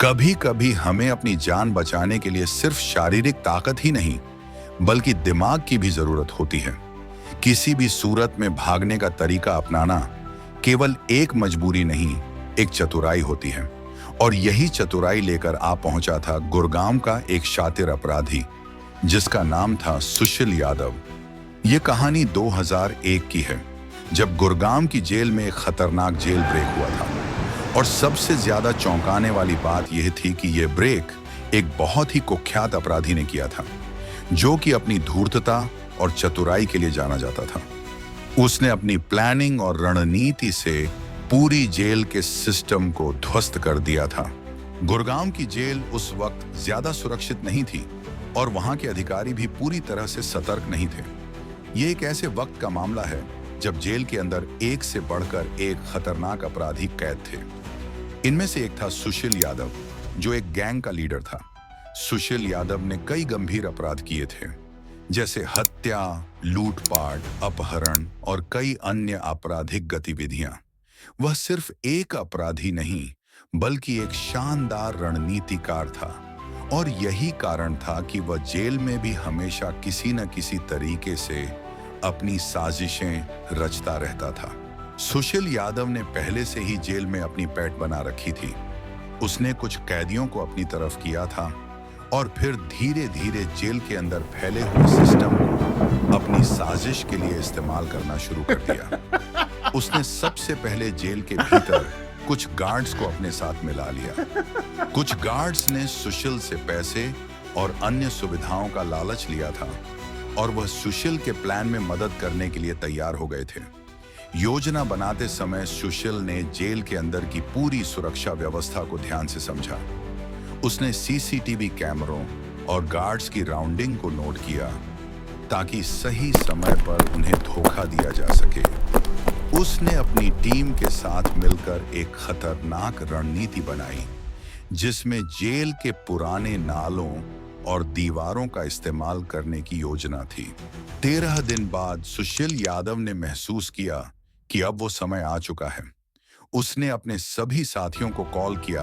कभी कभी हमें अपनी जान बचाने के लिए सिर्फ शारीरिक ताकत ही नहीं, बल्कि दिमाग की भी जरूरत होती है। किसी भी सूरत में भागने का तरीका अपनाना केवल एक मजबूरी नहीं, एक चतुराई होती है। और यही चतुराई लेकर आ पहुंचा था गुड़गांव का एक शातिर अपराधी, जिसका नाम था सुशील यादव। ये कहानी 2001 की है, जब गुड़गांव की जेल में एक खतरनाक जेल ब्रेक हुआ था। और सबसे ज्यादा चौंकाने वाली बात यह थी कि यह ब्रेक एक बहुत ही कुख्यात अपराधी ने किया था, जो कि अपनी धूर्तता और चतुराई के लिए जाना जाता था। उसने अपनी प्लानिंग और रणनीति से पूरी जेल के सिस्टम को ध्वस्त कर दिया था। गुड़गांव की जेल उस वक्त ज्यादा सुरक्षित नहीं थी और वहां के अधिकारी भी पूरी तरह से सतर्क नहीं थे। ये एक ऐसे वक्त का मामला है जब जेल के अंदर एक से बढ़कर एक खतरनाक अपराधी कैद थे। इनमें से एक था सुशील यादव, जो एक गैंग का लीडर था। सुशील यादव ने कई गंभीर अपराध किए थे, जैसे हत्या, लूटपाट, अपहरण और कई अन्य आपराधिक गतिविधियां। वह सिर्फ एक अपराधी नहीं, बल्कि एक शानदार रणनीतिकार था। और यही कारण था कि वह जेल में भी हमेशा किसी न किसी तरीके से अपनी साजिशें रचता रहता था। सुशील यादव ने पहले से ही जेल में अपनी पैठ बना रखी थी। उसने कुछ कैदियों को अपनी तरफ किया था और फिर धीरे धीरे जेल के अंदर फैले हुए सिस्टम को अपनी साजिश के लिए इस्तेमाल करना शुरू कर दिया। उसने सबसे पहले जेल के भीतर कुछ गार्ड्स को अपने साथ मिला लिया। कुछ गार्ड्स ने सुशील से पैसे और अन्य सुविधाओं का लालच लिया था और वह सुशील के प्लान में मदद करने के लिए तैयार हो गए थे। योजना बनाते समय सुशील ने जेल के अंदर की पूरी सुरक्षा व्यवस्था को ध्यान से समझा। उसने सीसीटीवी कैमरों और गार्ड्स की राउंडिंग को नोट किया, ताकि सही समय पर उन्हें धोखा दिया जा सके। उसने अपनी टीम के साथ मिलकर एक खतरनाक रणनीति बनाई, जिसमें जेल के पुराने नालों और दीवारों का इस्तेमाल करने की योजना थी। 13 दिन बाद सुशील यादव ने महसूस किया कि अब वो समय आ चुका है। उसने अपने सभी साथियों को कॉल किया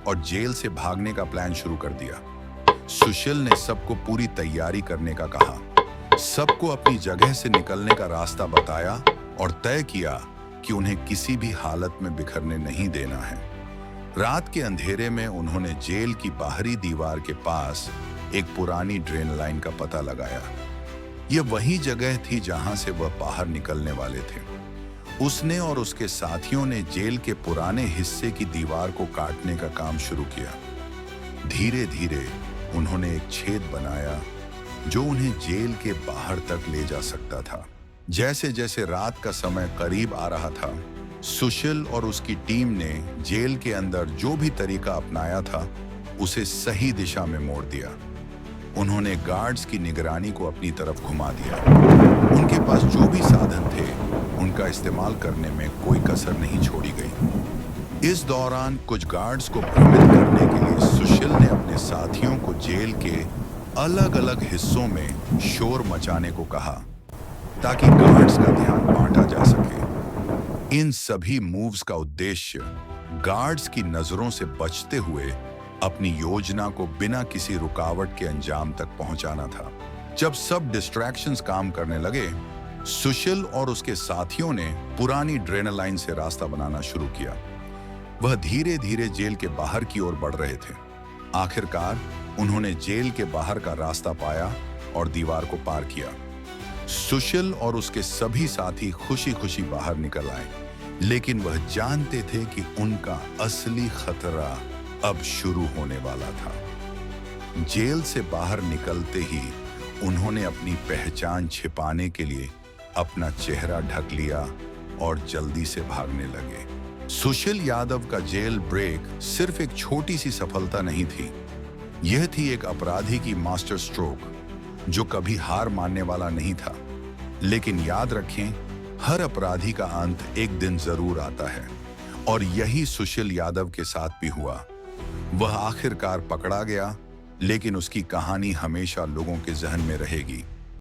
और जेल से भागने का प्लान शुरू कर दिया। सुशील ने सबको पूरी तैयारी करने का कहा, सबको अपनी जगह से निकलने का रास्ता बताया और तय किया कि उन्हें किसी भी हालत में बिखरने नहीं देना है। रात के अंधेरे में उन्होंने जेल की बाहरी दीवार के पास एक पुरानी ड्रेन लाइन का पता लगाया। यह वही जगह थी जहां से वह बाहर निकलने वाले थे। उसने और उसके साथियों ने जेल के पुराने हिस्से की दीवार को काटने का काम शुरू किया। धीरे धीरे उन्होंने एक छेद बनाया जो उन्हें जेल के बाहर तक ले जा सकता था। जैसे जैसे रात का समय करीब आ रहा था, सुशील और उसकी टीम ने जेल के अंदर जो भी तरीका अपनाया था, उसे सही दिशा में मोड़ दिया। उन्होंने गार्ड्स की निगरानी को अपनी तरफ घुमा दिया। उनके पास जो भी साधन थे, उनका इस्तेमाल करने में कोई कसर नहीं छोड़ी गई। इस दौरान कुछ गार्ड्स को भ्रमित करने के लिए सुशील ने अपने साथियों को जेल के अलग अलग हिस्सों में शोर मचाने को कहा, ताकि गार्ड्स का ध्यान बांटा जा सके। इन सभी मूव्स का उद्देश्य गार्ड्स की नजरों से बचते हुए अपनी योजना को बिना किसी रुकावट के अंजाम तक पहुंचाना था। जब सब डिस्ट्रैक्शंस काम करने लगे, सुशील और उसके साथियों ने पुरानी ड्रेन लाइन से रास्ता बनाना शुरू किया। वह धीरे धीरे जेल के बाहर की ओर बढ़ रहे थे। आखिरकार उन्होंने जेल के बाहर का रास्ता पाया और दीवार को पार किया। सुशील और उसके सभी साथी खुशी खुशी बाहर निकल आए, लेकिन वह जानते थे कि उनका असली खतरा अब शुरू होने वाला था। जेल से बाहर निकलते ही उन्होंने अपनी पहचान छिपाने के लिए अपना चेहरा ढक लिया और जल्दी से भागने लगे। सुशील यादव का जेल ब्रेक सिर्फ एक छोटी सी सफलता नहीं थी, यह थी एक अपराधी की मास्टर स्ट्रोक, जो कभी हार मानने वाला नहीं था। लेकिन याद रखें, हर अपराधी का अंत एक दिन जरूर आता है, और यही सुशील यादव के साथ भी हुआ। वह आखिरकार पकड़ा गया, लेकिन उसकी कहानी हमेशा लोगों के जहन में रहेगी।